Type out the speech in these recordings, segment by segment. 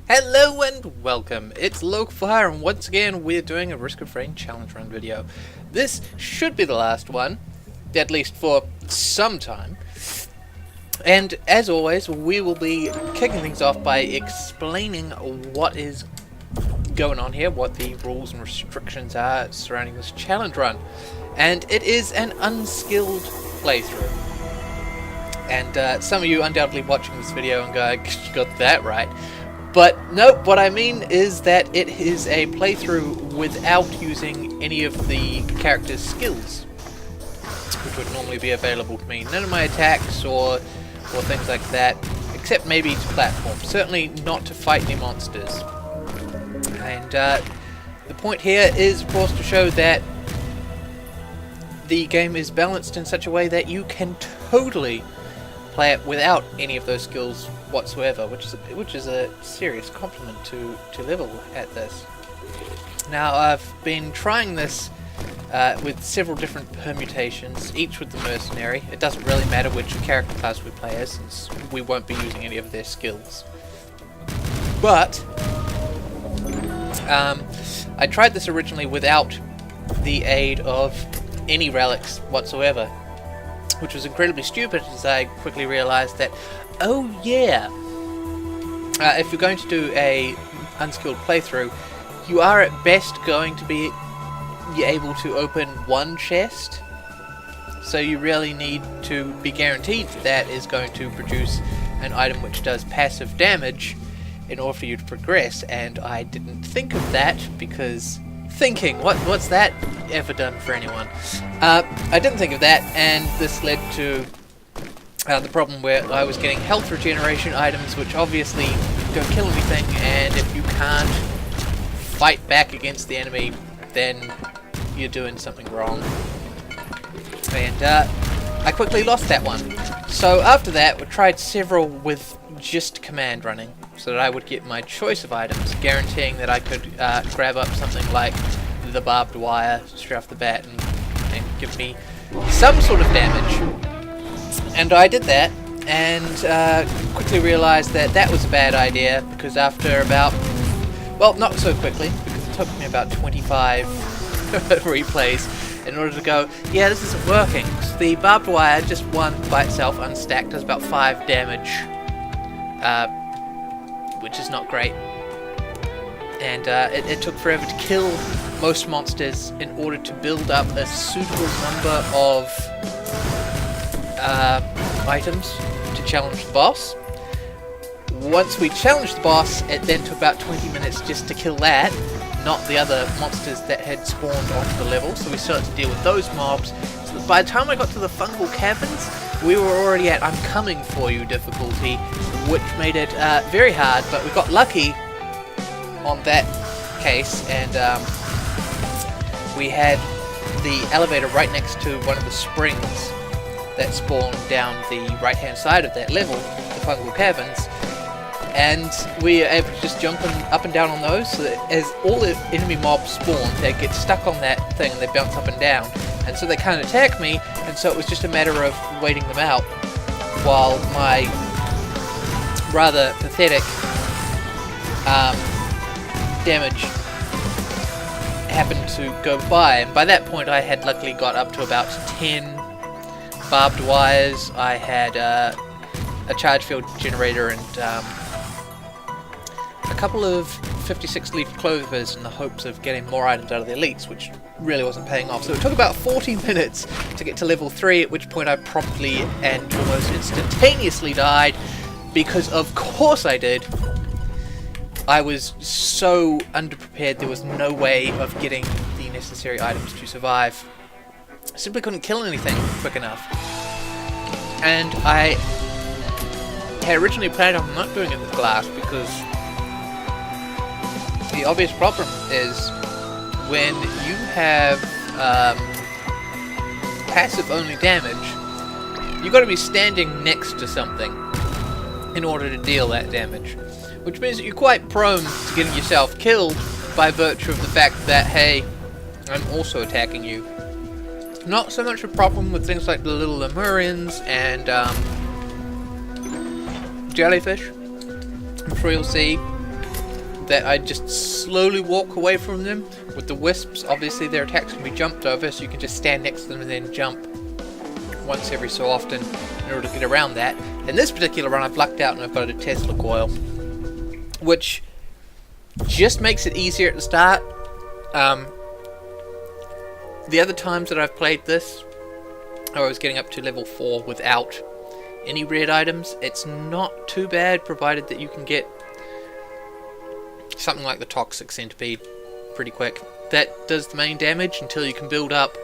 Hello and welcome, it's Localfire, and once again we're doing a Risk of Rain challenge run video. This should be the last one, at least for some time. And as always, we will be kicking things off by explaining what is going on here, what the rules and restrictions are surrounding this challenge run. And it is an unskilled playthrough. And some of you undoubtedly watching this video and going, you got that right. But nope, what I mean is that it is a playthrough without using any of the character's skills, which would normally be available to me. None of my attacks or things like that, except maybe to platform. Certainly not to fight any monsters. And the point here is, of course, to show that the game is balanced in such a way that you can totally play it without any of those skills whatsoever, which is a serious compliment to level at this. Now, I've been trying this with several different permutations, each with the mercenary. It doesn't really matter which character class we play as, since we won't be using any of their skills. But I tried this originally without the aid of any relics whatsoever, which was incredibly stupid, as I quickly realized that, oh yeah, if you're going to do a unskilled playthrough, you are at best going to be able to open one chest, so you really need to be guaranteed that that is going to produce an item which does passive damage in order for you to progress. And I didn't think of that, because what's that ever done for anyone? I didn't think of that, and this led to the problem where I was getting health regeneration items, which obviously don't kill anything, and if you can't fight back against the enemy, then you're doing something wrong. And I quickly lost that one. So after that, we tried several with just command running, so that I would get my choice of items, guaranteeing that I could grab up something like the barbed wire straight off the bat and give me some sort of damage. And I did that, and quickly realized that that was a bad idea, because after about, well, not so quickly, because it took me about 25 replays in order to go, yeah, this isn't working. So the barbed wire, just one by itself, unstacked, does about 5 damage, which is not great. And it took forever to kill most monsters in order to build up a suitable number of items to challenge the boss. Once we challenged the boss, it then took about 20 minutes just to kill that, not the other monsters that had spawned onto the level, so we still had to deal with those mobs. So that by the time I got to the fungal caverns, we were already at I'm coming for you difficulty, which made it very hard, but we got lucky on that case, and we had the elevator right next to one of the springs that spawned down the right hand side of that level, the fungal caverns, and we were able to just jump up and down on those, so that as all the enemy mobs spawn, they get stuck on that thing and they bounce up and down, and so they can't attack me, and so it was just a matter of waiting them out while my rather pathetic damage happened to go by. And by that point I had luckily got up to about 10 barbed wires. I had a charge field generator and a couple of 56 leaf clovers in the hopes of getting more items out of the elites, which really wasn't paying off. So it took about 40 minutes to get to level 3, at which point I promptly and almost instantaneously died, because of course I did. I was so underprepared, there was no way of getting the necessary items to survive. I simply couldn't kill anything quick enough. And I had originally planned on not doing it with glass, because the obvious problem is when you have passive only damage, you've got to be standing next to something in order to deal that damage, which means that you're quite prone to getting yourself killed by virtue of the fact that, hey, I'm also attacking you. Not so much a problem with things like the little Lemurians and jellyfish. I'm sure you'll see that I just slowly walk away from them. With the wisps, obviously their attacks can be jumped over, so you can just stand next to them and then jump once every so often in order to get around that. In this particular run, I've lucked out and I've got a Tesla coil, which just makes it easier at the start. The other times that I've played this, I was getting up to level 4 without any red items. It's not too bad, provided that you can get something like the Toxic Centipede pretty quick. That does the main damage until you can build up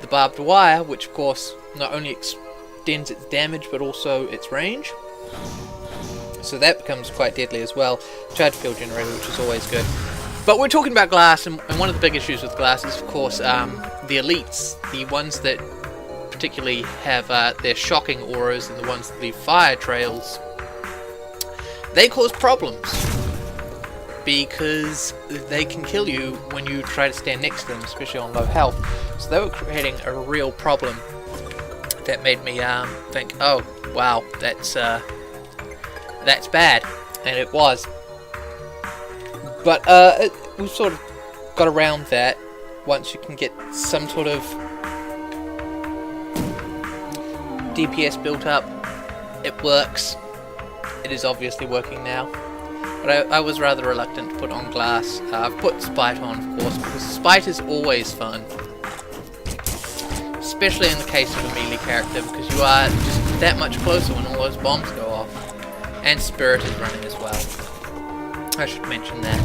the barbed wire, which of course not only extends its damage but also its range. So that becomes quite deadly as well. Charge field generator, which is always good. But we're talking about glass, and one of the big issues with glass is, of course, the elites, the ones that particularly have their shocking auras and the ones that leave fire trails. They cause problems because they can kill you when you try to stand next to them, especially on low health. So they were creating a real problem that made me think, oh wow, that's bad, and it was. But we've sort of got around that once you can get some sort of DPS built up. It works. It is obviously working now. But I was rather reluctant to put on glass. I've put Spite on, of course, because Spite is always fun. Especially in the case of a melee character, because you are just that much closer when all those bombs go off. And Spirit is running as well. I should mention that.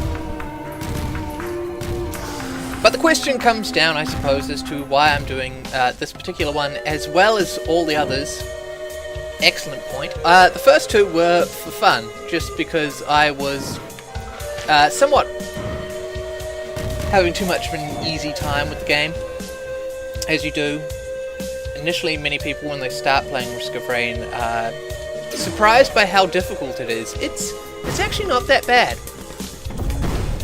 But the question comes down, I suppose, as to why I'm doing this particular one as well as all the others. Excellent point. The first two were for fun, just because I was somewhat having too much of an easy time with the game, as you do. Initially, many people, when they start playing Risk of Rain, are surprised by how difficult it is. It's actually not that bad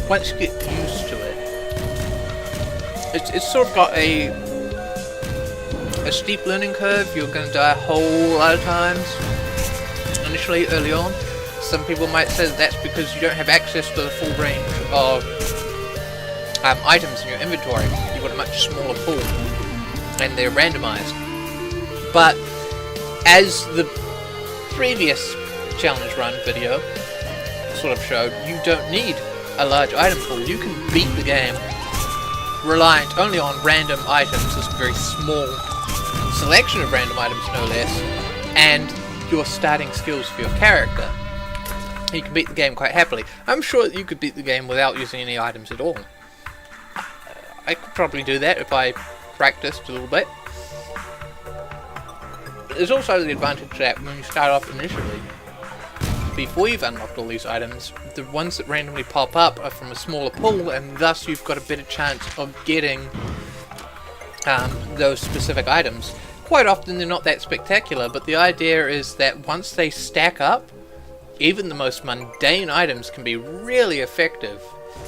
once you get used to it. It's sort of got a steep learning curve. You're going to die a whole lot of times initially, early on. Some people might say that that's because you don't have access to the full range of items in your inventory. You've got a much smaller pool, and they're randomized. But as the previous challenge run video sort of showed, you don't need a large item pool. You can beat the game reliant only on random items, this very small selection of random items no less, and your starting skills for your character. You can beat the game quite happily. I'm sure that you could beat the game without using any items at all. I could probably do that if I practiced a little bit. There's also the advantage that when you start off initially, before you've unlocked all these items, the ones that randomly pop up are from a smaller pool, and thus you've got a better chance of getting those specific items. Quite often they're not that spectacular, but the idea is that once they stack up, even the most mundane items can be really effective.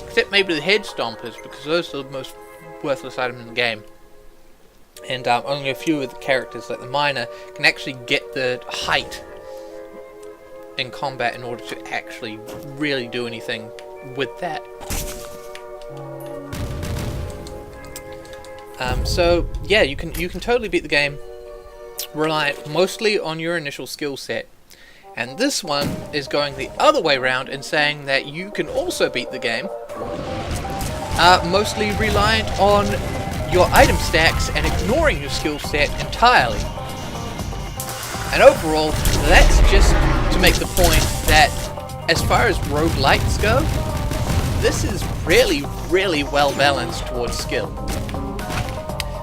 Except maybe the head stompers, because those are the most worthless item in the game. And only a few of the characters, like the miner, can actually get the height in combat in order to actually really do anything with that. So yeah, you can totally beat the game reliant mostly on your initial skill set. And this one is going the other way around and saying that you can also beat the game mostly reliant on your item stacks and ignoring your skill set entirely. And overall, that's just to make the point that as far as roguelites go, this is really, really well balanced towards skill.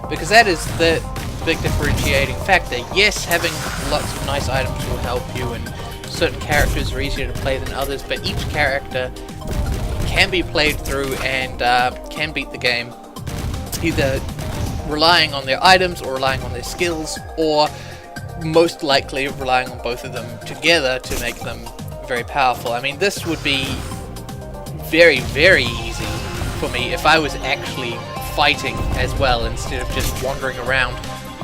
Because that is the big differentiating factor. Yes, having lots of nice items will help you, and certain characters are easier to play than others, but each character can be played through and can beat the game, either relying on their items or relying on their skills, or most likely relying on both of them together to make them very powerful. I mean, this would be very, very easy for me if I was actually fighting as well, instead of just wandering around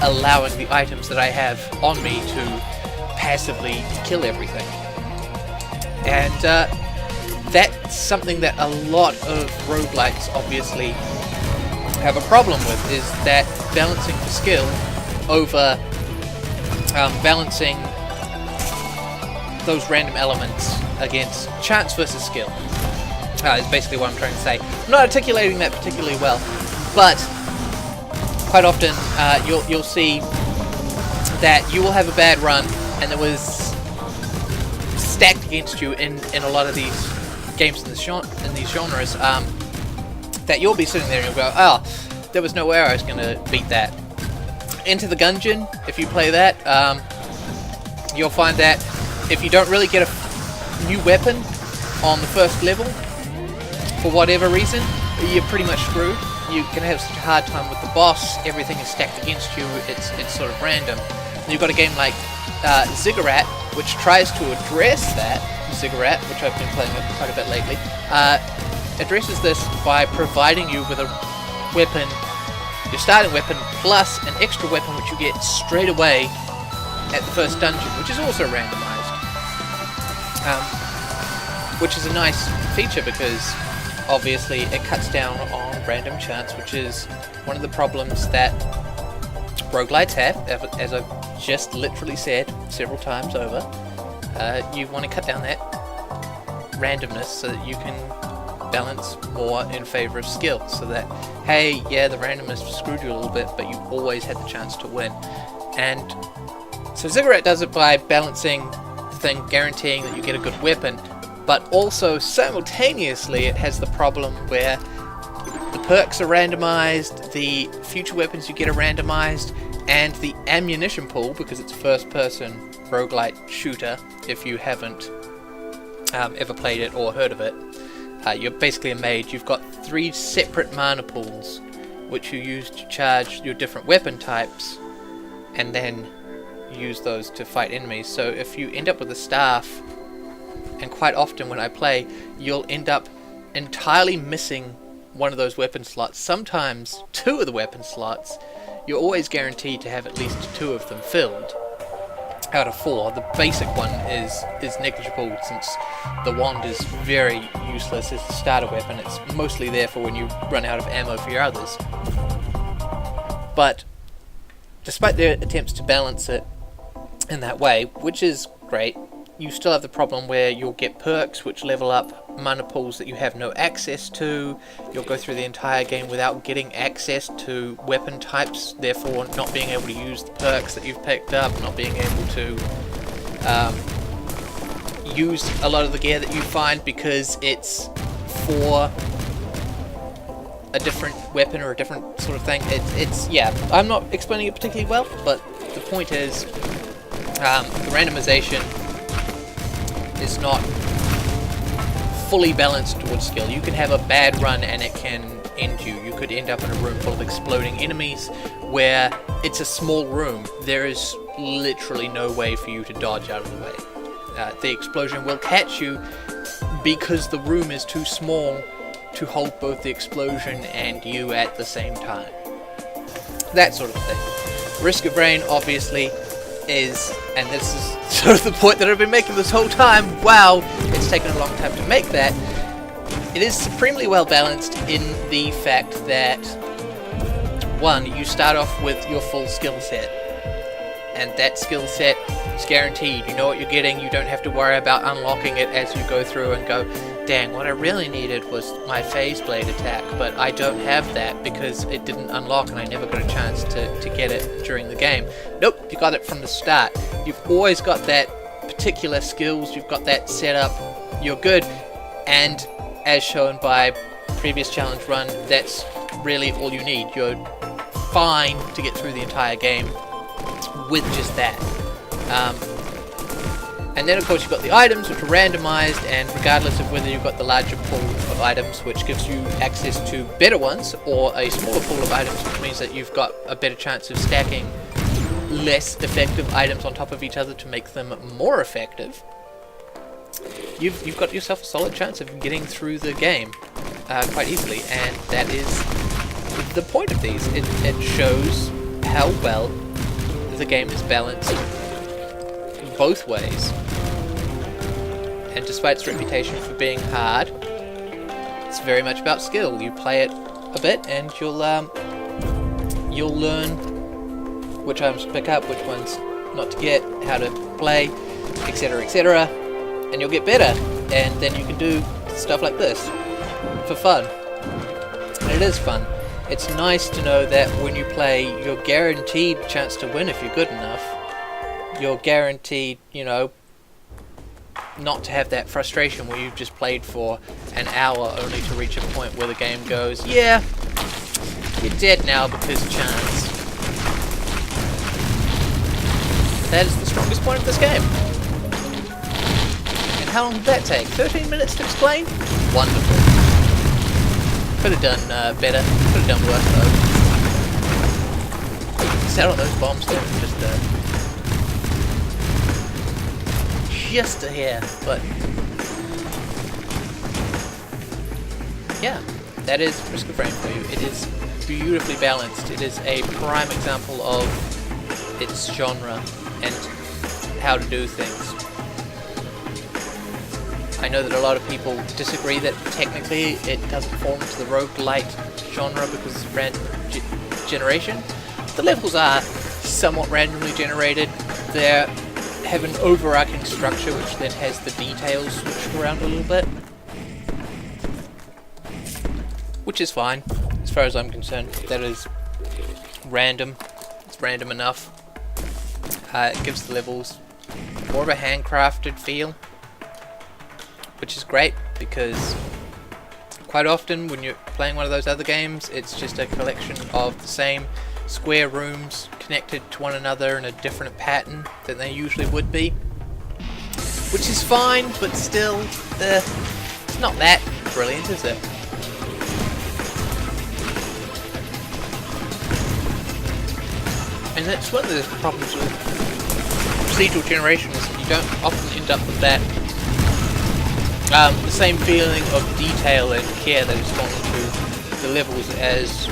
allowing the items that I have on me to passively kill everything. And that's something that a lot of roguelikes obviously have a problem with, is that balancing for skill over balancing those random elements against chance versus skill. Is basically what I'm trying to say. I'm not articulating that particularly well, but quite often you'll see that you will have a bad run, and there was stacked against you in a lot of these games in these genres, that you'll be sitting there and you'll go, oh, there was no way I was going to beat that. Enter the Gungeon, if you play that, you'll find that if you don't really get a new weapon on the first level, for whatever reason, you're pretty much screwed. You're going to have such a hard time with the boss, everything is stacked against you, it's sort of random. And you've got a game like Ziggurat, which tries to address that. Ziggurat, which I've been playing quite a bit lately, addresses this by providing you with a weapon, your starting weapon, plus an extra weapon which you get straight away at the first dungeon, which is also randomized. Which is a nice feature because obviously it cuts down on random chance, which is one of the problems that roguelites have, as I've just literally said several times over. You want to cut down that randomness so that you can balance more in favor of skill, so that, hey, yeah, the randomness screwed you a little bit, but you always had the chance to win. And so Ziggurat does it by balancing the thing, guaranteeing that you get a good weapon, but also simultaneously it has the problem where the perks are randomized, the future weapons you get are randomized, and the ammunition pool, because it's a first-person roguelite shooter, if you haven't ever played it or heard of it. You're basically a mage. You've got 3 separate mana pools, which you use to charge your different weapon types, and then use those to fight enemies. So if you end up with a staff, and quite often when I play, you'll end up entirely missing one of those weapon slots, sometimes 2 of the weapon slots. You're always guaranteed to have at least 2 of them filled out of 4. The basic one is negligible, since the wand is very useless as a starter weapon. It's mostly there for when you run out of ammo for your others. But despite their attempts to balance it in that way, which is great, you still have the problem where you'll get perks which level up mana pools that you have no access to. You'll go through the entire game without getting access to weapon types, therefore not being able to use the perks that you've picked up, not being able to use a lot of the gear that you find because it's for a different weapon or a different sort of thing. It's yeah, I'm not explaining it particularly well, but the point is the randomization is not fully balanced towards skill. You can have a bad run and it can end you. You could end up in a room full of exploding enemies where it's a small room. There is literally no way for you to dodge out of the way. The explosion will catch you because the room is too small to hold both the explosion and you at the same time. That sort of thing. Risk of Rain obviously is, and this is sort of the point that I've been making this whole time, wow, it's taken a long time to make that. It is supremely well balanced in the fact that, one, you start off with your full skill set, and that skill set is guaranteed. You know what you're getting, you don't have to worry about unlocking it as you go through and go, dang, what I really needed was my phase blade attack, but I don't have that because it didn't unlock and I never got a chance to get it during the game. Nope, you got it from the start. You've always got that particular skills, you've got that set up, you're good, and as shown by previous challenge run, that's really all you need. You're fine to get through the entire game with just that. And then of course you've got the items, which are randomized, and regardless of whether you've got the larger pool of items, which gives you access to better ones, or a smaller pool of items, which means that you've got a better chance of stacking less effective items on top of each other to make them more effective, you've got yourself a solid chance of getting through the game quite easily, and that is the point of these. It shows how well the game is balanced both ways. and despite its reputation for being hard, it's very much about skill. You play it a bit, and you'll learn which items to pick up, which ones not to get, how to play, etc., etc., and you'll get better. And then you can do stuff like this for fun. And it is fun. It's nice to know that when you play, you're guaranteed a chance to win if you're good enough. You're guaranteed, you know, not to have that frustration where you've just played for an hour only to reach a point where the game goes, yeah, you're dead now because chance. That is the strongest point of this game. And how long did that take? 13 minutes to explain? Wonderful. Could have done better. Could have done worse though. Set out those bombs there. Just a hair, but yeah, that is Risk of Frame for you. It is beautifully balanced. It is a prime example of its genre and how to do things. I know that a lot of people disagree that technically it doesn't fall into the roguelite genre because it's random generation. The levels are somewhat randomly generated. They have an overarching structure which then has the details switched around a little bit, which is fine as far as I'm concerned. That is random. It's random enough. It gives the levels more of a handcrafted feel, which is great because quite often when you're playing one of those other games, it's just a collection of the same square rooms connected to one another in a different pattern than they usually would be, which is fine, but still, it's not that brilliant, is it? And that's one of the problems with procedural generation, is that you don't often end up with that the same feeling of detail and care that is gone into the levels as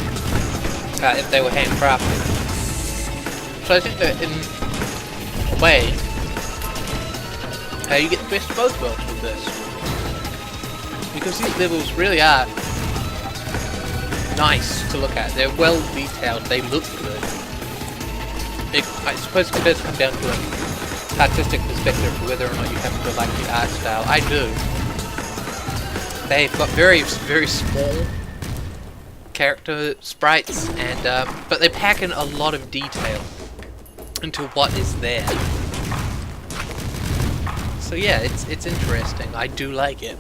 if they were handcrafted. So I think that in a way, you get the best of both worlds with this. Because these levels really are nice to look at. They're well detailed, they look good. I suppose it does come down to an artistic perspective for whether or not you happen to like the art style. I do. They've got very, very small character sprites, and but they pack in a lot of detail into what is there. So yeah, it's interesting. I do like it.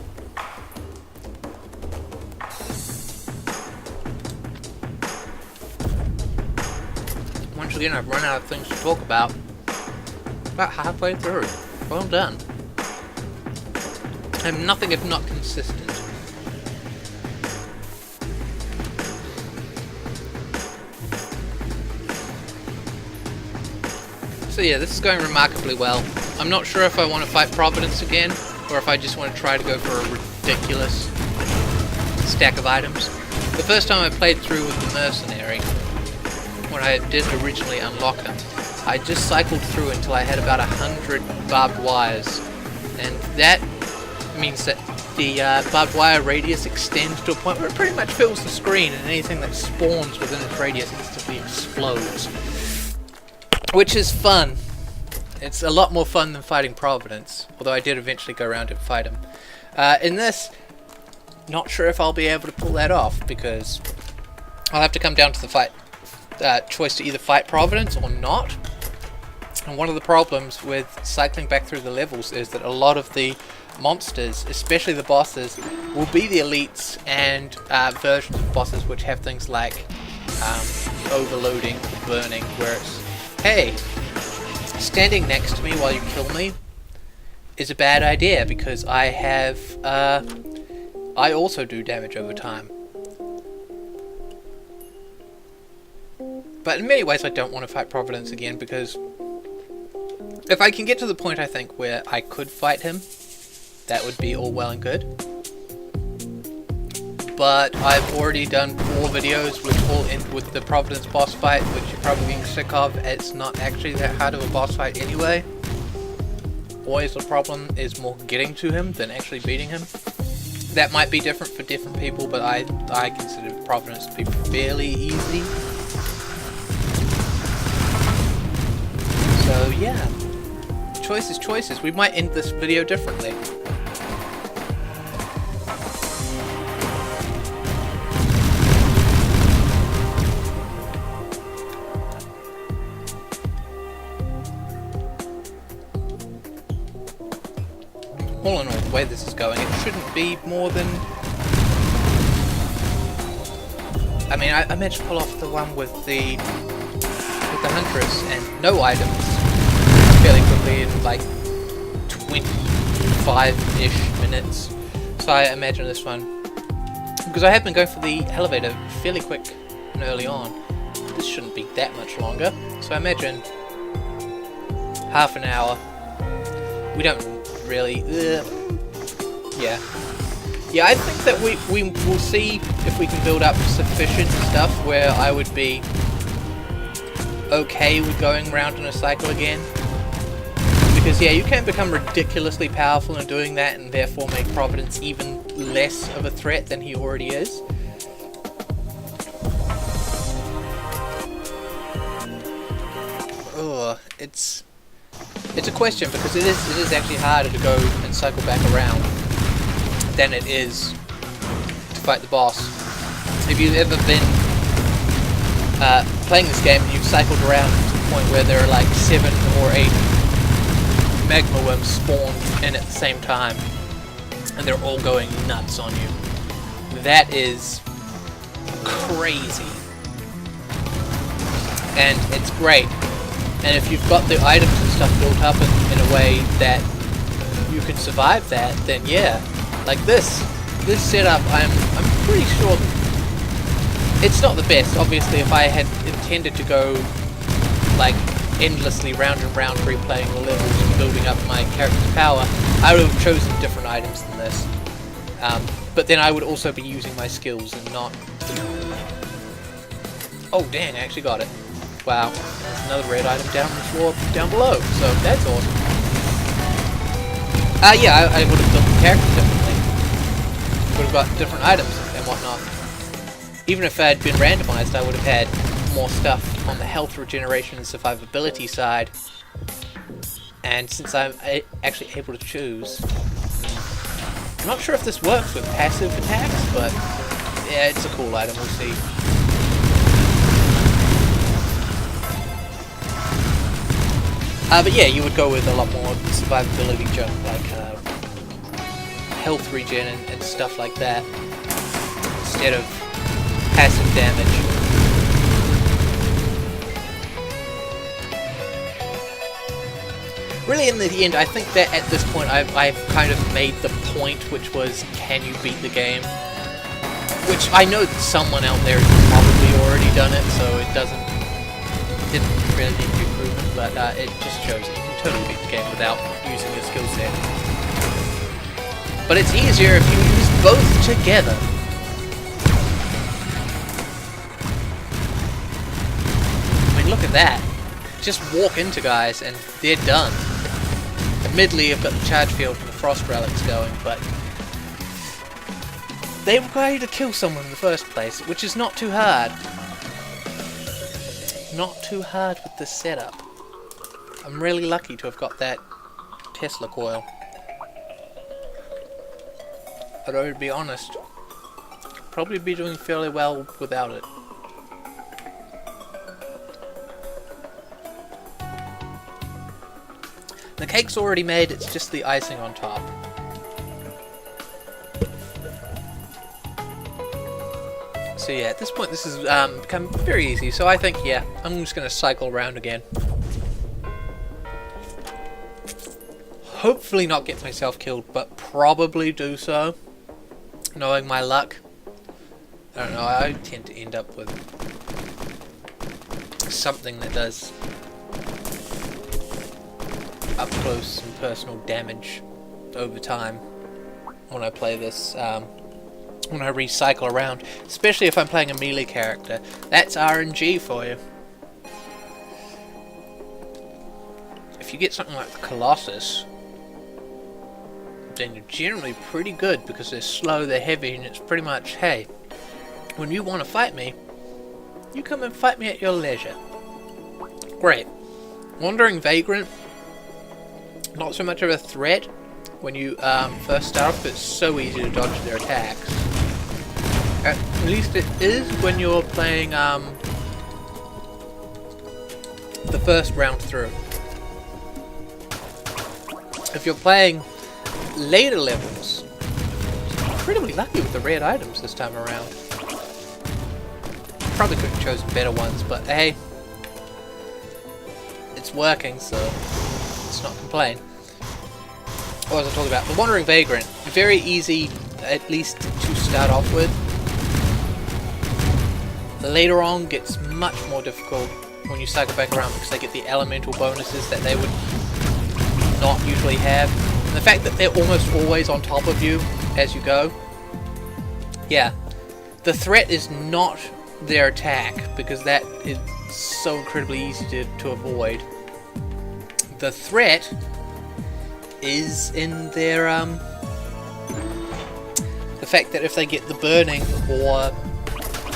Once again, I've run out of things to talk about. About halfway through. Well done. I'm nothing if not consistent. So yeah, this is going remarkably well. I'm not sure if I want to fight Providence again, or if I just want to try to go for a ridiculous stack of items. The first time I played through with the Mercenary, when I did originally unlock him, I just cycled through until I had about 100 barbed wires, and that means that the barbed wire radius extends to a point where it pretty much fills the screen, and anything that spawns within its radius instantly explodes. Which is fun. It's a lot more fun than fighting Providence, although I did eventually go around and fight him. In this, not sure if I'll be able to pull that off, because I'll have to come down to the choice to either fight Providence or not. And one of the problems with cycling back through the levels is that a lot of the monsters, especially the bosses, will be the elites and versions of bosses which have things like overloading, burning, where it's, hey, standing next to me while you kill me is a bad idea because I have, I also do damage over time. But in many ways I don't want to fight Providence again, because if I can get to the point, I think, where I could fight him, that would be all well and good. But I've already done 4 videos which all end with the Providence boss fight, which you're probably getting sick of. It's not actually that hard of a boss fight anyway. always the problem is more getting to him than actually beating him. That might be different for different people, but I consider Providence to be fairly easy. So yeah, choices. We might end this video differently. All in all, the way this is going, it shouldn't be more than... I mean, I managed to pull off the one with the Huntress and no items fairly quickly in like 25-ish minutes. So I imagine this one, because I have been going for the elevator fairly quick and early on, this shouldn't be that much longer. So I imagine half an hour. We don't really... Yeah, I think that we will see if we can build up sufficient stuff where I would be okay with going around in a cycle again. Because yeah, you can become ridiculously powerful in doing that and therefore make Providence even less of a threat than he already is. Ugh, it's a question, because it is actually harder to go and cycle back around than it is to fight the boss. If you've ever been playing this game and you've cycled around to the point where there are like 7 or 8 magma worms spawned in at the same time and they're all going nuts on you, that is crazy. And it's great. And if you've got the items and stuff built up in a way that you can survive that, then yeah, like this setup, I'm pretty sure it's not the best. Obviously, if I had intended to go like endlessly round and round replaying the levels and building up my character's power, I would have chosen different items than this. But then I would also be using my skills and not... Oh dang, I actually got it. Wow, there's another red item down on the floor down below, so that's awesome. Yeah, I would have built the character differently. Would have got different items and whatnot. Even if I had been randomized, I would have had more stuff on the health regeneration and survivability side. And since I'm actually able to choose, I'm not sure if this works with passive attacks, but yeah, it's a cool item, we'll see. But yeah, you would go with a lot more survivability junk, like health regen and stuff like that, instead of passive damage. Really, in the end, I think that at this point I've kind of made the point, which was, can you beat the game? Which I know that someone out there has probably already done it, so it didn't really need to be proven, but it just shows that you can totally beat the game without using your skill set. But it's easier if you use both together. I mean, look at that. Just walk into guys and they're done. Admittedly, I've got the charge field and the frost relics going, but they require you to kill someone in the first place, which is not too hard. Not too hard with this setup. I'm really lucky to have got that Tesla coil. But I would be honest, probably be doing fairly well without it. The cake's already made, it's just the icing on top. So yeah, at this point this has become very easy, so I think, yeah, I'm just going to cycle around again. Hopefully not get myself killed, but probably do so, knowing my luck. I don't know, I tend to end up with something that does up close and personal damage over time when I play this, when I recycle around, especially if I'm playing a melee character. That's RNG for you. If you get something like the Colossus, then you're generally pretty good because they're slow, they're heavy, and it's pretty much, hey, when you want to fight me, you come and fight me at your leisure. Great. Wandering Vagrant, not so much of a threat when you first start off, but it's so easy to dodge their attacks. At least it is when you're playing the first round through. If you're playing later levels, incredibly lucky with the red items this time around. Probably could have chosen better ones, but hey, it's working, so let's not complain. What was I talking about? The Wandering Vagrant. Very easy, at least to start off with. Later on gets much more difficult when you cycle back around because they get the elemental bonuses that they would not usually have. And the fact that they're almost always on top of you as you go. Yeah. The threat is not their attack, because that is so incredibly easy to avoid. The threat is in their the fact that if they get the burning or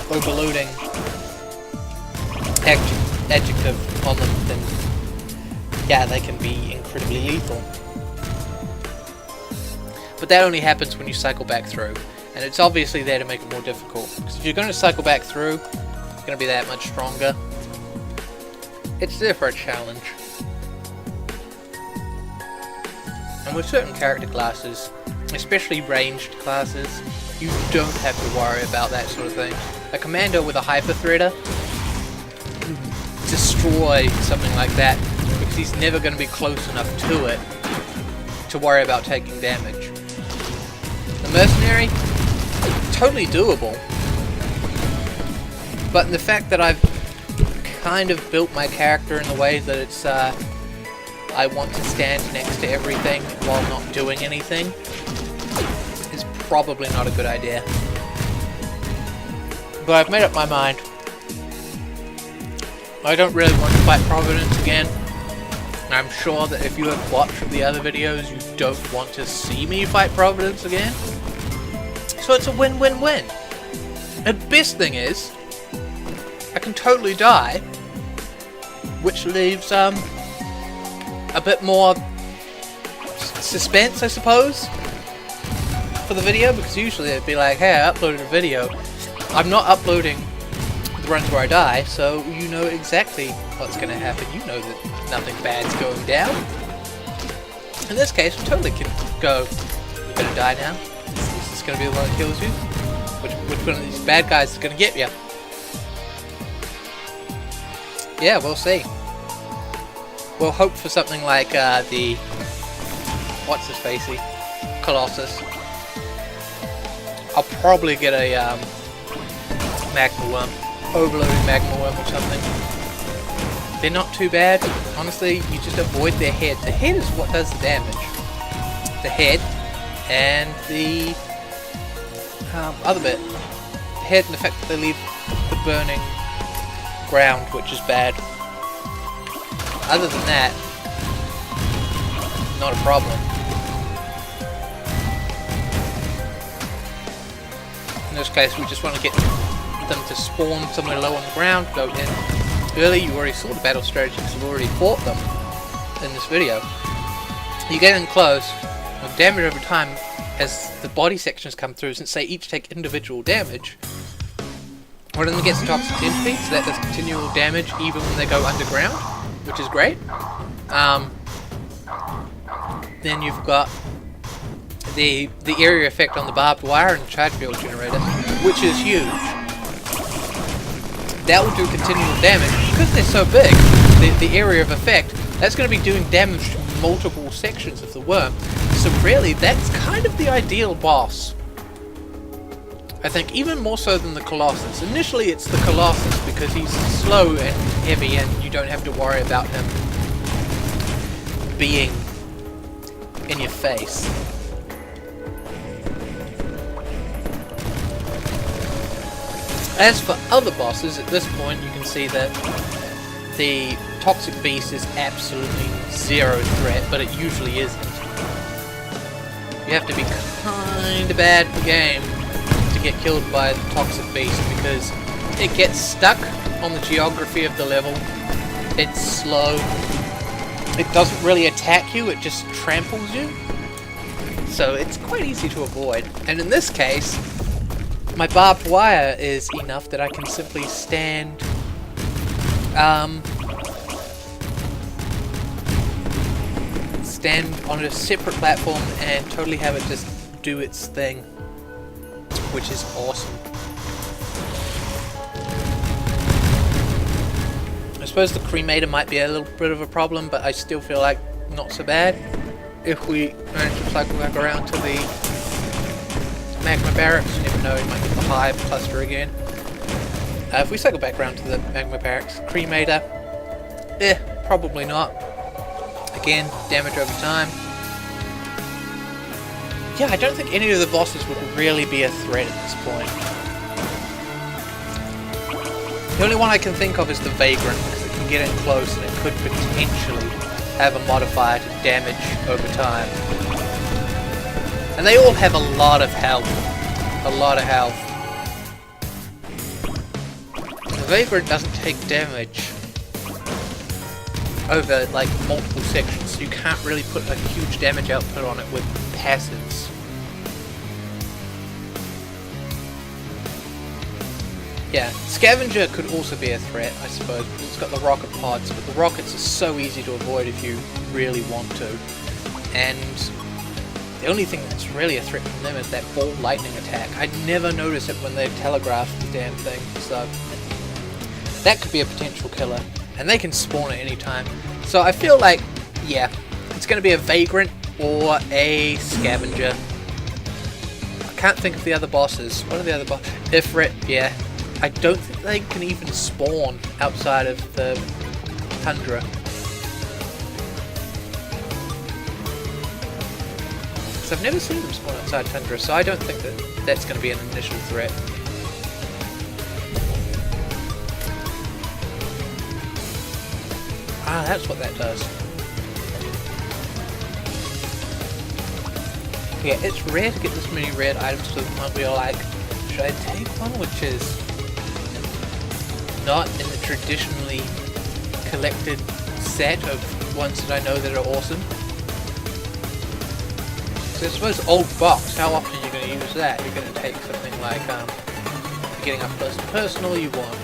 overloading adjective on them, then yeah, they can be incredibly lethal. But that only happens when you cycle back through, and it's obviously there to make it more difficult, because if you're going to cycle back through, it's going to be that much stronger. It's there for a challenge. And with certain character classes, especially ranged classes, you don't have to worry about that sort of thing. A commander with a hyper threader destroy something like that, because he's never going to be close enough to it to worry about taking damage. The mercenary, totally doable, but the fact that I've kind of built my character in the way that it's I want to stand next to everything while not doing anything is probably not a good idea. But I've made up my mind. I don't really want to fight Providence again. I'm sure that if you have watched the other videos, you don't want to see me fight Providence again. So it's a win-win-win. And the best thing is, I can totally die, which leaves a bit more suspense, I suppose, for the video, because usually it'd be like, hey, I uploaded a video. I'm not uploading the runs where I die, so you know exactly what's going to happen. You know that nothing bad's going down. In this case, we totally can go, you're going to die now. Is this going to be the one that kills you? Which one of these bad guys is going to get you? Yeah, we'll see. We'll hope for something like the... what's his facey? Colossus. I'll probably get a magma worm. Overloading magma worm or something. They're not too bad. Honestly, you just avoid their head. The head is what does the damage. The head and the other bit. The head and the fact that they leave the burning ground, which is bad. Other than that, not a problem. In this case, we just want to get them to spawn somewhere low on the ground, go in early. You already saw the battle strategy because we've already fought them in this video. You get in close, with damage over time as the body sections come through, since they each take individual damage. One of them gets toxic entity, so that does continual damage even when they go underground, which is great. Then you've got the area effect on the barbed wire and charge field generator, which is huge. That will do continual damage. Because they're so big, the area of effect, that's going to be doing damage to multiple sections of the worm. So really, that's kind of the ideal boss. I think even more so than the Colossus. Initially it's the Colossus because he's slow and heavy and you don't have to worry about him being in your face. As for other bosses, at this point you can see that the Toxic Beast is absolutely zero threat, but it usually isn't. You have to be kinda bad at the game to get killed by the toxic beast, because it gets stuck on the geography of the level. It's slow. It doesn't really attack you, it just tramples you. So it's quite easy to avoid. And in this case, my barbed wire is enough that I can simply stand on a separate platform and totally have it just do its thing, which is awesome. I suppose the cremator might be a little bit of a problem, but I still feel like not so bad. If we manage to cycle back around to the magma barracks, you never know, we might get the hive cluster again. If we cycle back around to the magma barracks, cremator, probably not. Again, damage over time. Yeah, I don't think any of the bosses would really be a threat at this point. The only one I can think of is the Vagrant, because it can get in close and it could potentially have a modifier to damage over time. And they all have a lot of health. A lot of health. The Vagrant doesn't take damage over like multiple sections, so you can't really put a huge damage output on it with passives. Yeah, Scavenger could also be a threat, I suppose, because it's got the rocket pods, but the rockets are so easy to avoid if you really want to. And the only thing that's really a threat from them is that ball lightning attack. I never notice it when they telegraph the damn thing, so that could be a potential killer. And they can spawn at any time. So I feel like, yeah, it's going to be a Vagrant or a Scavenger. I can't think of the other bosses. What are the other bosses? Ifrit, yeah. I don't think they can even spawn outside of the tundra. Because I've never seen them spawn outside tundra, so I don't think that that's going to be an initial threat. Ah, that's what that does. Yeah, it's rare to get this many red items to the point where you're like, should I take one which is not in the traditionally collected set of ones that I know that are awesome? So I suppose old box, how often are you going to use that? You're going to take something like, you're getting up close and personal, you want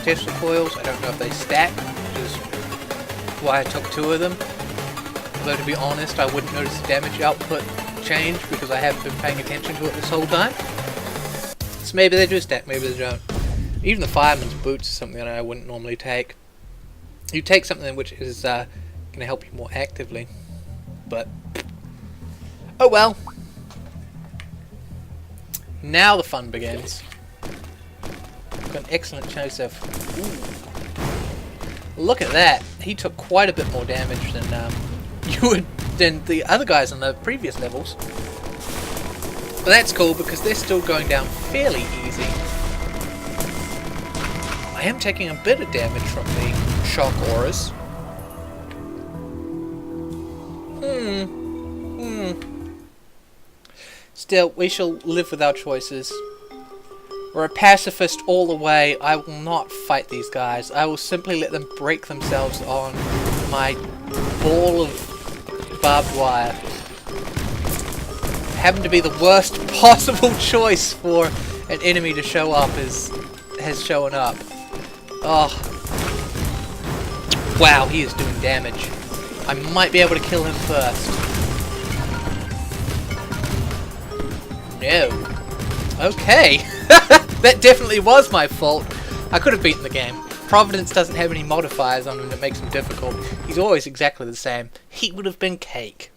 Tesla coils, I don't know if they stack, which is why I took 2 of them. Although to be honest, I wouldn't notice the damage output change because I haven't been paying attention to it this whole time. So maybe they do stack, maybe they don't. Even the fireman's boots is something that I wouldn't normally take. You take something which is going to help you more actively. But, oh well. Now the fun begins. I've got an excellent choice of... Ooh. Look at that. He took quite a bit more damage than the other guys on the previous levels. But that's cool because they're still going down fairly easy. I am taking a bit of damage from the shock auras. Still, we shall live with our choices. We're a pacifist all the way. I will not fight these guys. I will simply let them break themselves on my ball of barbed wire. Happened to be the worst possible choice for an enemy to show up has shown up. Oh. Wow, he is doing damage. I might be able to kill him first. No. Okay. That definitely was my fault. I could have beaten the game. Providence doesn't have any modifiers on him that makes him difficult. He's always exactly the same. He would have been cake.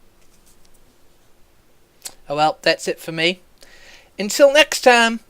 Oh well, that's it for me. Until next time.